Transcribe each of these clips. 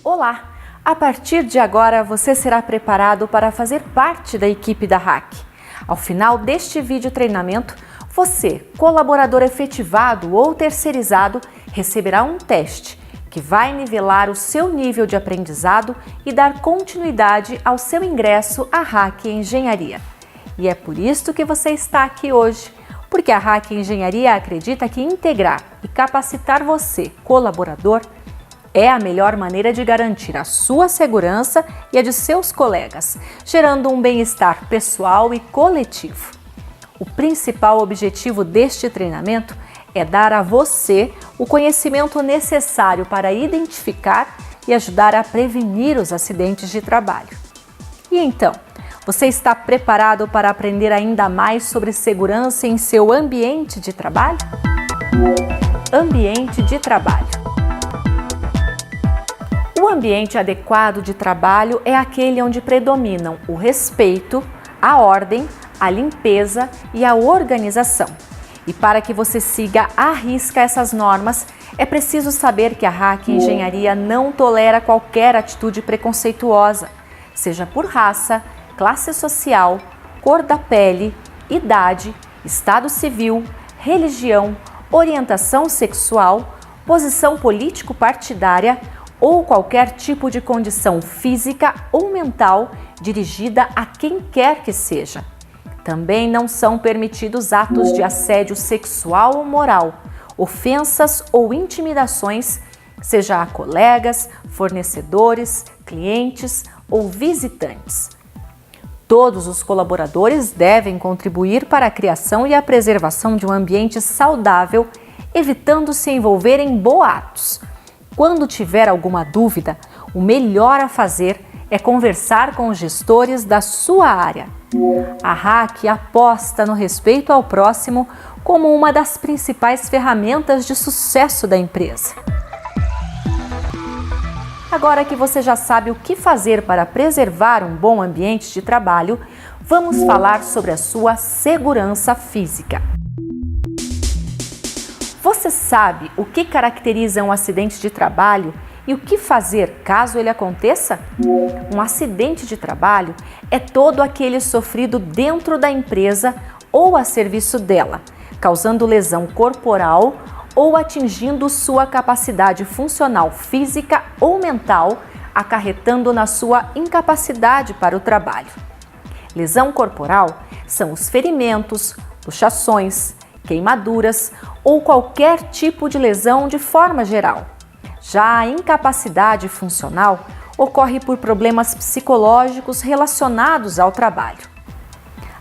Olá! A partir de agora você será preparado para fazer parte da equipe da RAC. Ao final deste vídeo treinamento, você, colaborador efetivado ou terceirizado, receberá um teste que vai nivelar o seu nível de aprendizado e dar continuidade ao seu ingresso à RAC Engenharia. E é por isso que você está aqui hoje, porque a RAC Engenharia acredita que integrar e capacitar você, colaborador, é a melhor maneira de garantir a sua segurança e a de seus colegas, gerando um bem-estar pessoal e coletivo. O principal objetivo deste treinamento é dar a você o conhecimento necessário para identificar e ajudar a prevenir os acidentes de trabalho. E então, você está preparado para aprender ainda mais sobre segurança em seu ambiente de trabalho? Ambiente de trabalho. O ambiente adequado de trabalho é aquele onde predominam o respeito, a ordem, a limpeza e a organização. E para que você siga à risca essas normas, é preciso saber que a RAC Engenharia não tolera qualquer atitude preconceituosa, seja por raça, classe social, cor da pele, idade, estado civil, religião, orientação sexual, posição político-partidária ou qualquer tipo de condição física ou mental dirigida a quem quer que seja. Também não são permitidos atos de assédio sexual ou moral, ofensas ou intimidações, seja a colegas, fornecedores, clientes ou visitantes. Todos os colaboradores devem contribuir para a criação e a preservação de um ambiente saudável, evitando se envolver em boatos. Quando tiver alguma dúvida, o melhor a fazer é conversar com os gestores da sua área. A RAC aposta no respeito ao próximo como uma das principais ferramentas de sucesso da empresa. Agora que você já sabe o que fazer para preservar um bom ambiente de trabalho, vamos falar sobre a sua segurança física. Você sabe o que caracteriza um acidente de trabalho e o que fazer caso ele aconteça? Um acidente de trabalho é todo aquele sofrido dentro da empresa ou a serviço dela, causando lesão corporal ou atingindo sua capacidade funcional física ou mental, acarretando na sua incapacidade para o trabalho. Lesão corporal são os ferimentos, luxações, queimaduras ou qualquer tipo de lesão de forma geral. Já a incapacidade funcional ocorre por problemas psicológicos relacionados ao trabalho.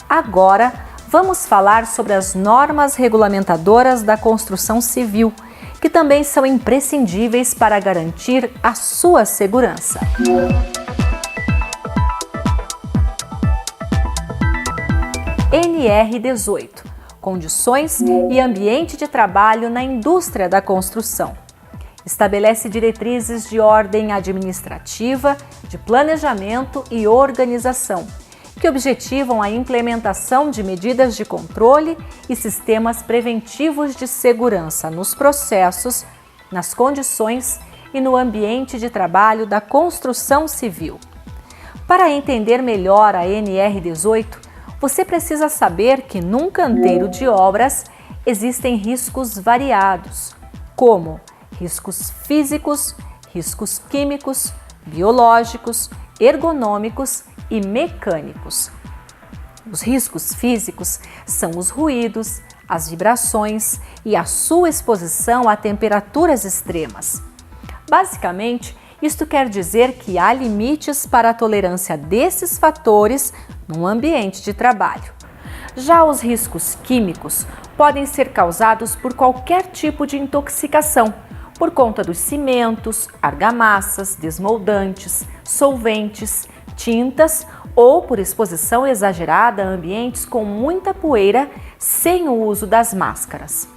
Agora, vamos falar sobre as normas regulamentadoras da construção civil, que também são imprescindíveis para garantir a sua segurança. NR18 – Condições e ambiente de trabalho na indústria da construção. Estabelece diretrizes de ordem administrativa, de planejamento e organização, que objetivam a implementação de medidas de controle e sistemas preventivos de segurança nos processos, nas condições e no ambiente de trabalho da construção civil. Para entender melhor a NR18, você precisa saber que num canteiro de obras existem riscos variados, como riscos físicos, riscos químicos, biológicos, ergonômicos e mecânicos. Os riscos físicos são os ruídos, as vibrações e a sua exposição a temperaturas extremas. Basicamente, isto quer dizer que há limites para a tolerância desses fatores num ambiente de trabalho. Já os riscos químicos podem ser causados por qualquer tipo de intoxicação, por conta dos cimentos, argamassas, desmoldantes, solventes, tintas ou por exposição exagerada a ambientes com muita poeira sem o uso das máscaras.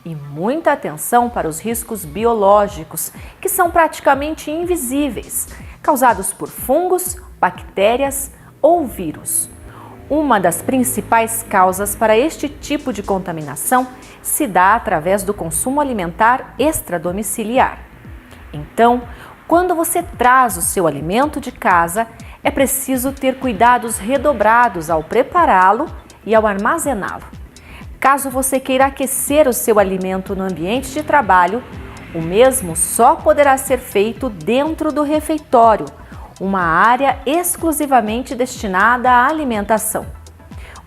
E muita atenção para os riscos biológicos, que são praticamente invisíveis, causados por fungos, bactérias ou vírus. Uma das principais causas para este tipo de contaminação se dá através do consumo alimentar extradomiciliar. Então, quando você traz o seu alimento de casa, é preciso ter cuidados redobrados ao prepará-lo e ao armazená-lo. Caso você queira aquecer o seu alimento no ambiente de trabalho, o mesmo só poderá ser feito dentro do refeitório, uma área exclusivamente destinada à alimentação.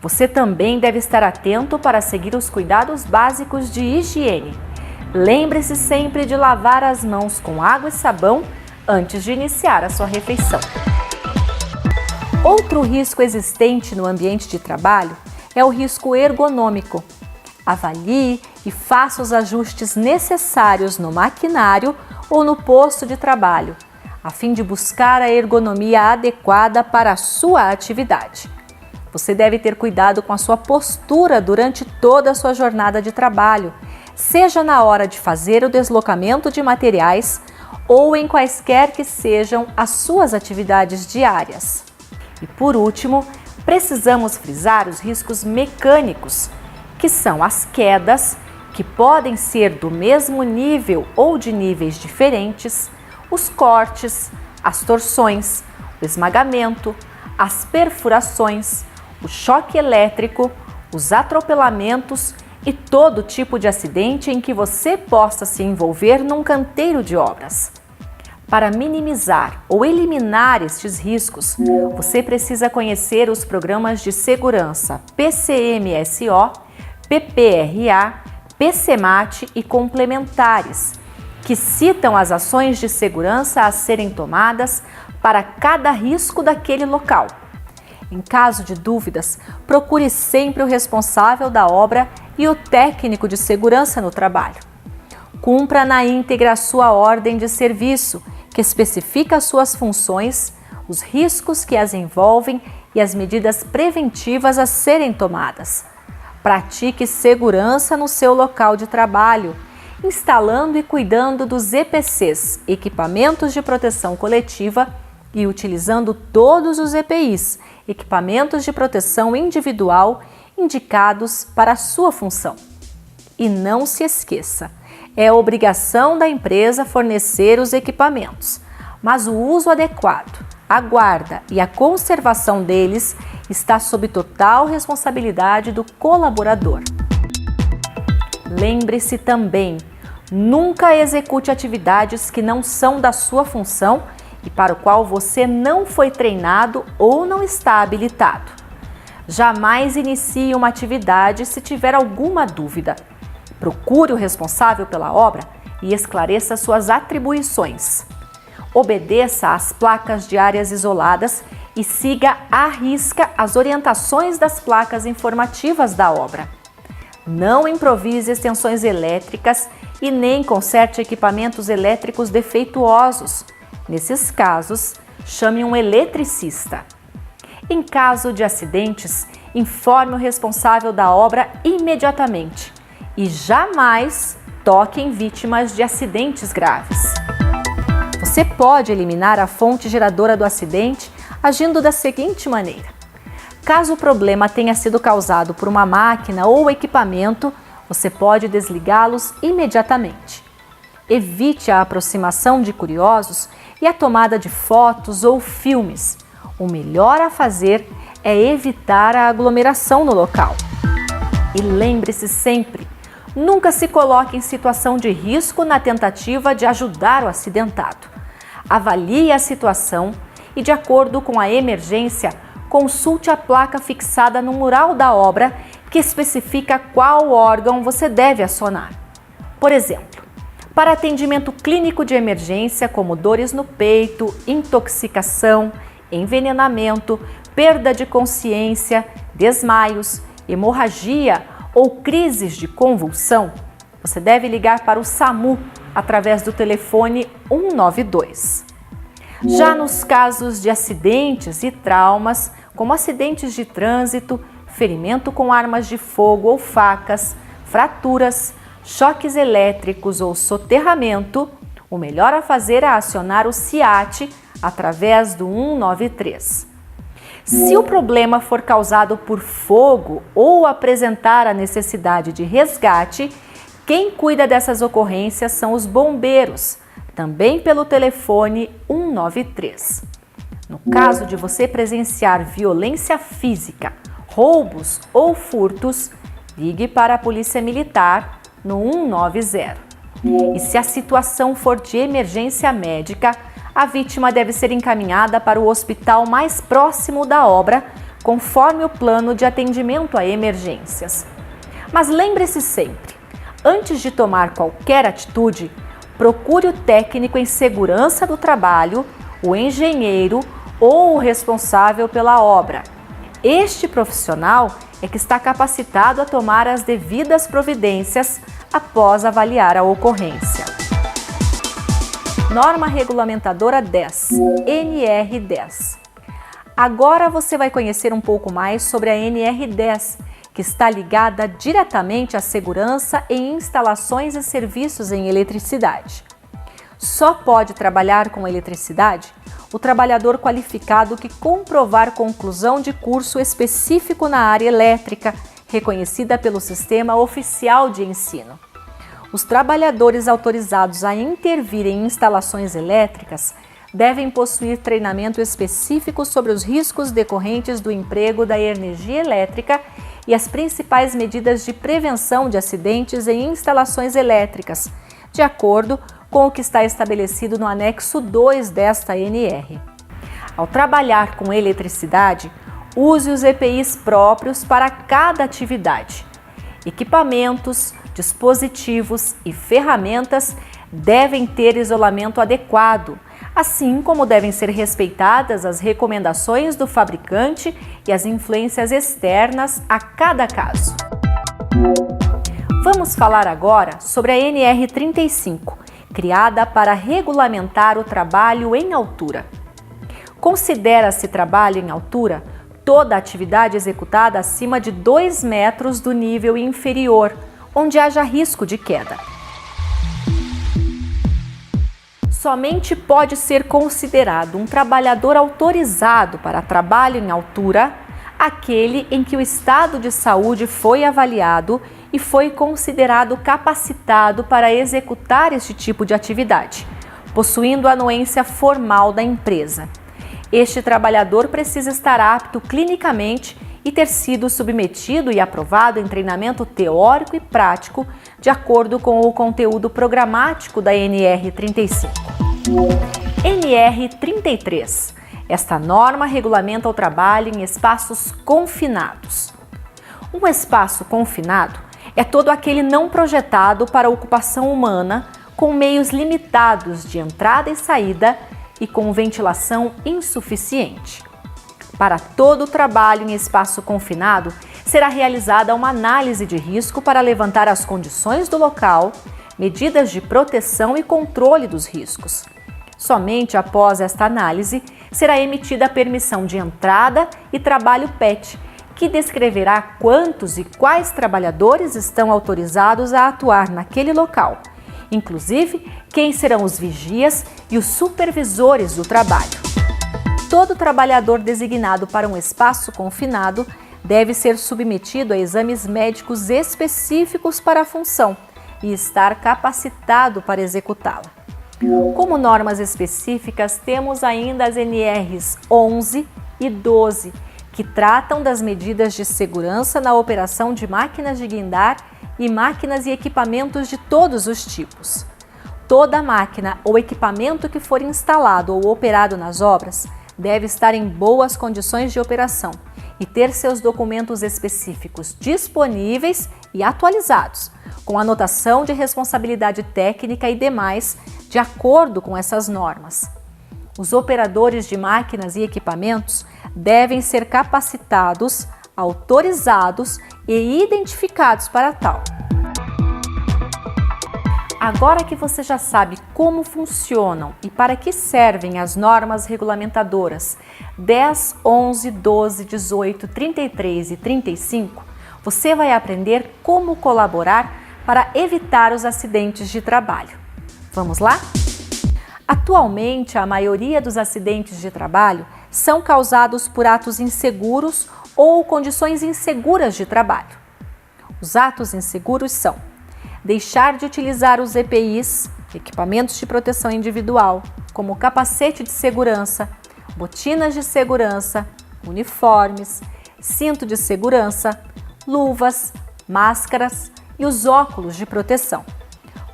Você também deve estar atento para seguir os cuidados básicos de higiene. Lembre-se sempre de lavar as mãos com água e sabão antes de iniciar a sua refeição. Outro risco existente no ambiente de trabalho é o risco ergonômico. Avalie e faça os ajustes necessários no maquinário ou no posto de trabalho, a fim de buscar a ergonomia adequada para a sua atividade. Você deve ter cuidado com a sua postura durante toda a sua jornada de trabalho, seja na hora de fazer o deslocamento de materiais ou em quaisquer que sejam as suas atividades diárias. E por último, precisamos frisar os riscos mecânicos, que são as quedas, que podem ser do mesmo nível ou de níveis diferentes, os cortes, as torções, o esmagamento, as perfurações, o choque elétrico, os atropelamentos e todo tipo de acidente em que você possa se envolver num canteiro de obras. Para minimizar ou eliminar estes riscos, você precisa conhecer os programas de segurança PCMSO, PPRA, PCMAT e complementares, que citam as ações de segurança a serem tomadas para cada risco daquele local. Em caso de dúvidas, procure sempre o responsável da obra e o técnico de segurança no trabalho. Cumpra na íntegra a sua ordem de serviço, que especifica suas funções, os riscos que as envolvem e as medidas preventivas a serem tomadas. Pratique segurança no seu local de trabalho, instalando e cuidando dos EPCs, equipamentos de proteção coletiva, e utilizando todos os EPIs, equipamentos de proteção individual, indicados para a sua função. E não se esqueça, é obrigação da empresa fornecer os equipamentos, mas o uso adequado, a guarda e a conservação deles está sob total responsabilidade do colaborador. Lembre-se também, nunca execute atividades que não são da sua função e para o qual você não foi treinado ou não está habilitado. Jamais inicie uma atividade se tiver alguma dúvida. Procure o responsável pela obra e esclareça suas atribuições. Obedeça às placas de áreas isoladas e siga à risca as orientações das placas informativas da obra. Não improvise extensões elétricas e nem conserte equipamentos elétricos defeituosos. Nesses casos, chame um eletricista. Em caso de acidentes, informe o responsável da obra imediatamente e jamais toque em vítimas de acidentes graves. Você pode eliminar a fonte geradora do acidente agindo da seguinte maneira: caso o problema tenha sido causado por uma máquina ou equipamento, você pode desligá-los imediatamente. Evite a aproximação de curiosos e a tomada de fotos ou filmes. O melhor a fazer é evitar a aglomeração no local. E lembre-se sempre, nunca se coloque em situação de risco na tentativa de ajudar o acidentado. Avalie a situação e, de acordo com a emergência, consulte a placa fixada no mural da obra que especifica qual órgão você deve acionar. Por exemplo, para atendimento clínico de emergência como dores no peito, intoxicação, envenenamento, perda de consciência, desmaios, hemorragia ou crises de convulsão, você deve ligar para o SAMU através do telefone 192. Já nos casos de acidentes e traumas, como acidentes de trânsito, ferimento com armas de fogo ou facas, fraturas, choques elétricos ou soterramento, o melhor a fazer é acionar o SIAT através do 193. Se o problema for causado por fogo ou apresentar a necessidade de resgate, quem cuida dessas ocorrências são os bombeiros, também pelo telefone 193. No caso de você presenciar violência física, roubos ou furtos, ligue para a Polícia Militar no 190. E se a situação for de emergência médica, a vítima deve ser encaminhada para o hospital mais próximo da obra, conforme o plano de atendimento a emergências. Mas lembre-se sempre, antes de tomar qualquer atitude, procure o técnico em segurança do trabalho, o engenheiro ou o responsável pela obra. Este profissional é que está capacitado a tomar as devidas providências após avaliar a ocorrência. Norma Regulamentadora 10, NR10. Agora você vai conhecer um pouco mais sobre a NR10, que está ligada diretamente à segurança em instalações e serviços em eletricidade. Só pode trabalhar com eletricidade o trabalhador qualificado que comprovar conclusão de curso específico na área elétrica, reconhecida pelo Sistema Oficial de Ensino. Os trabalhadores autorizados a intervir em instalações elétricas devem possuir treinamento específico sobre os riscos decorrentes do emprego da energia elétrica e as principais medidas de prevenção de acidentes em instalações elétricas, de acordo com o que está estabelecido no anexo 2 desta NR. Ao trabalhar com eletricidade, use os EPIs próprios para cada atividade. Equipamentos, dispositivos e ferramentas devem ter isolamento adequado, assim como devem ser respeitadas as recomendações do fabricante e as influências externas a cada caso. Vamos falar agora sobre a NR35, criada para regulamentar o trabalho em altura. Considera-se trabalho em altura toda atividade executada acima de 2 metros do nível inferior, onde haja risco de queda. Somente pode ser considerado um trabalhador autorizado para trabalho em altura aquele em que o estado de saúde foi avaliado e foi considerado capacitado para executar este tipo de atividade, possuindo a anuência formal da empresa. Este trabalhador precisa estar apto clinicamente e ter sido submetido e aprovado em treinamento teórico e prático, de acordo com o conteúdo programático da NR35. NR33. Esta norma regulamenta o trabalho em espaços confinados. Um espaço confinado é todo aquele não projetado para ocupação humana, com meios limitados de entrada e saída e com ventilação insuficiente. Para todo o trabalho em espaço confinado, será realizada uma análise de risco para levantar as condições do local, medidas de proteção e controle dos riscos. Somente após esta análise, será emitida a permissão de entrada e trabalho PET, que descreverá quantos e quais trabalhadores estão autorizados a atuar naquele local, inclusive quem serão os vigias e os supervisores do trabalho. Todo trabalhador designado para um espaço confinado deve ser submetido a exames médicos específicos para a função e estar capacitado para executá-la. Como normas específicas, temos ainda as NRs 11 e 12, que tratam das medidas de segurança na operação de máquinas de guindar e máquinas e equipamentos de todos os tipos. Toda máquina ou equipamento que for instalado ou operado nas obras deve estar em boas condições de operação e ter seus documentos específicos disponíveis e atualizados, com anotação de responsabilidade técnica e demais, de acordo com essas normas. Os operadores de máquinas e equipamentos devem ser capacitados, autorizados e identificados para tal. Agora que você já sabe como funcionam e para que servem as normas regulamentadoras 10, 11, 12, 18, 33 e 35, você vai aprender como colaborar para evitar os acidentes de trabalho. Vamos lá? Atualmente, a maioria dos acidentes de trabalho são causados por atos inseguros ou condições inseguras de trabalho. Os atos inseguros são deixar de utilizar os EPIs, equipamentos de proteção individual, como capacete de segurança, botinas de segurança, uniformes, cinto de segurança, luvas, máscaras e os óculos de proteção,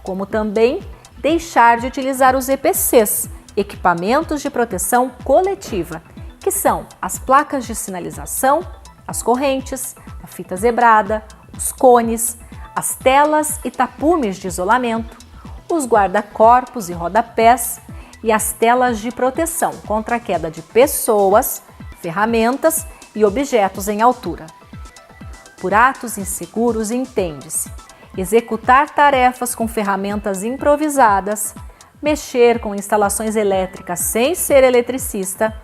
como também deixar de utilizar os EPCs, equipamentos de proteção coletiva, que são as placas de sinalização, as correntes, a fita zebrada, os cones, as telas e tapumes de isolamento, os guarda-corpos e rodapés e as telas de proteção contra a queda de pessoas, ferramentas e objetos em altura. Por atos inseguros entende-se executar tarefas com ferramentas improvisadas, mexer com instalações elétricas sem ser eletricista,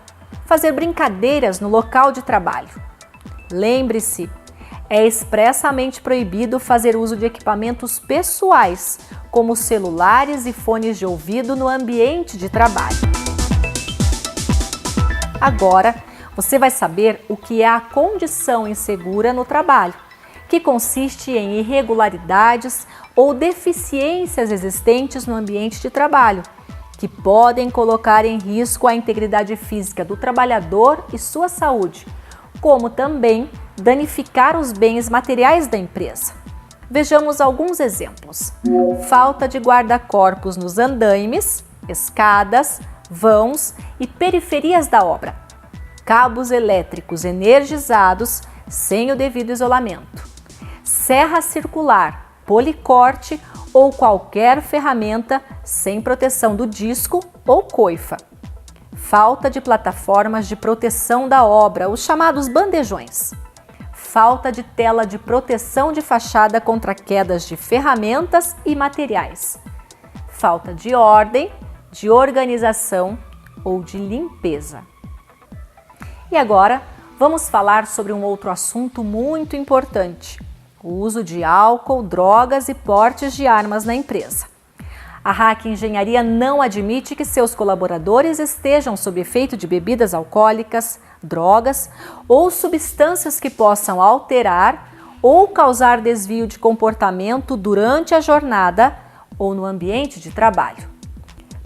fazer brincadeiras no local de trabalho. Lembre-se, é expressamente proibido fazer uso de equipamentos pessoais, como celulares e fones de ouvido no ambiente de trabalho. Agora, você vai saber o que é a condição insegura no trabalho, que consiste em irregularidades ou deficiências existentes no ambiente de trabalho, que podem colocar em risco a integridade física do trabalhador e sua saúde, como também danificar os bens materiais da empresa. Vejamos alguns exemplos. Falta de guarda-corpos nos andaimes, escadas, vãos e periferias da obra. Cabos elétricos energizados sem o devido isolamento. Serra circular, policorte ou qualquer ferramenta sem proteção do disco ou coifa. Falta de plataformas de proteção da obra, os chamados bandejões. Falta de tela de proteção de fachada contra quedas de ferramentas e materiais. Falta de ordem, de organização ou de limpeza. E agora, vamos falar sobre um outro assunto muito importante: o uso de álcool, drogas e portes de armas na empresa. A Hack Engenharia não admite que seus colaboradores estejam sob efeito de bebidas alcoólicas, drogas ou substâncias que possam alterar ou causar desvio de comportamento durante a jornada ou no ambiente de trabalho.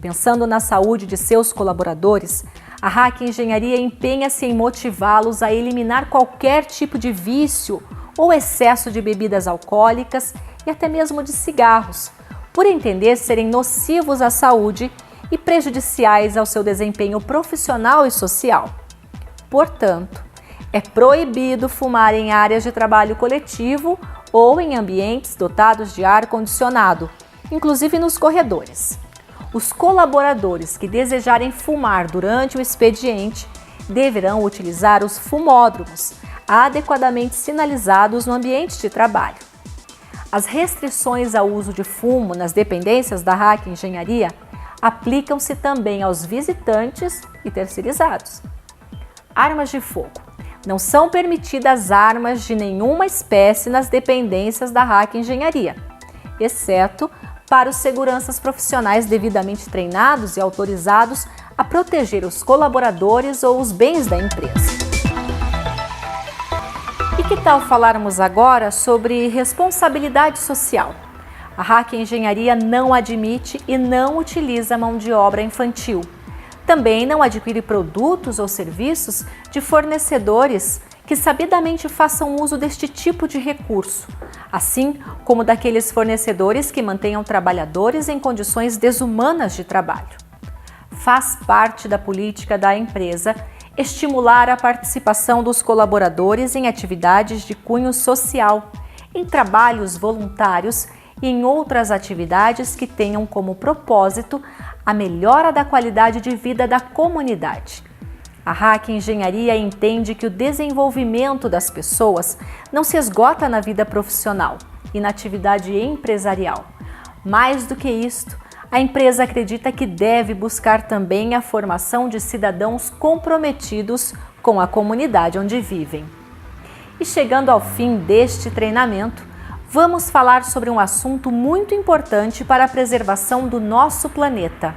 Pensando na saúde de seus colaboradores, a Hack Engenharia empenha-se em motivá-los a eliminar qualquer tipo de vício ou excesso de bebidas alcoólicas e até mesmo de cigarros, por entender serem nocivos à saúde e prejudiciais ao seu desempenho profissional e social. Portanto, é proibido fumar em áreas de trabalho coletivo ou em ambientes dotados de ar-condicionado, inclusive nos corredores. Os colaboradores que desejarem fumar durante o expediente deverão utilizar os fumódromos, adequadamente sinalizados no ambiente de trabalho. As restrições ao uso de fumo nas dependências da Hack Engenharia aplicam-se também aos visitantes e terceirizados. Armas de fogo. Não são permitidas armas de nenhuma espécie nas dependências da Hack Engenharia, exceto para os seguranças profissionais devidamente treinados e autorizados a proteger os colaboradores ou os bens da empresa. E que tal falarmos agora sobre responsabilidade social? A Hack Engenharia não admite e não utiliza mão de obra infantil. Também não adquire produtos ou serviços de fornecedores que sabidamente façam uso deste tipo de recurso, assim como daqueles fornecedores que mantenham trabalhadores em condições desumanas de trabalho. Faz parte da política da empresa estimular a participação dos colaboradores em atividades de cunho social, em trabalhos voluntários e em outras atividades que tenham como propósito a melhora da qualidade de vida da comunidade. A Hack Engenharia entende que o desenvolvimento das pessoas não se esgota na vida profissional e na atividade empresarial. Mais do que isto, a empresa acredita que deve buscar também a formação de cidadãos comprometidos com a comunidade onde vivem. E chegando ao fim deste treinamento, vamos falar sobre um assunto muito importante para a preservação do nosso planeta,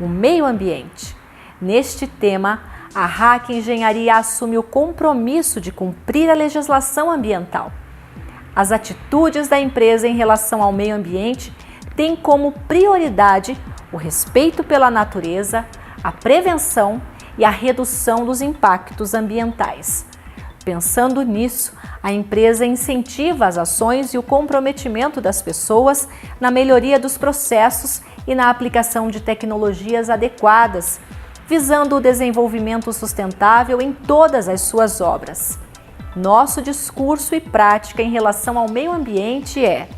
o meio ambiente. Neste tema, A Hack Engenharia assume o compromisso de cumprir a legislação ambiental. As atitudes da empresa em relação ao meio ambiente têm como prioridade o respeito pela natureza, a prevenção e a redução dos impactos ambientais. Pensando nisso, a empresa incentiva as ações e o comprometimento das pessoas na melhoria dos processos e na aplicação de tecnologias adequadas, visando o desenvolvimento sustentável em todas as suas obras. Nosso discurso e prática em relação ao meio ambiente é: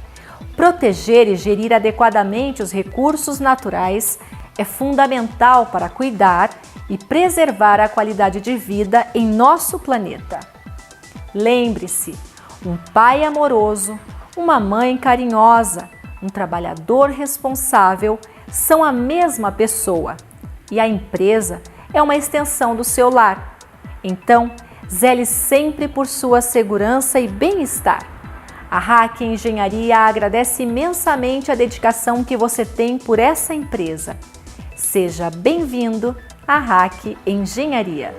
proteger e gerir adequadamente os recursos naturais é fundamental para cuidar e preservar a qualidade de vida em nosso planeta. Lembre-se, um pai amoroso, uma mãe carinhosa, um trabalhador responsável são a mesma pessoa e a empresa é uma extensão do seu lar. Então, zele sempre por sua segurança e bem-estar. A Hack Engenharia agradece imensamente a dedicação que você tem por essa empresa. Seja bem-vindo à Hack Engenharia.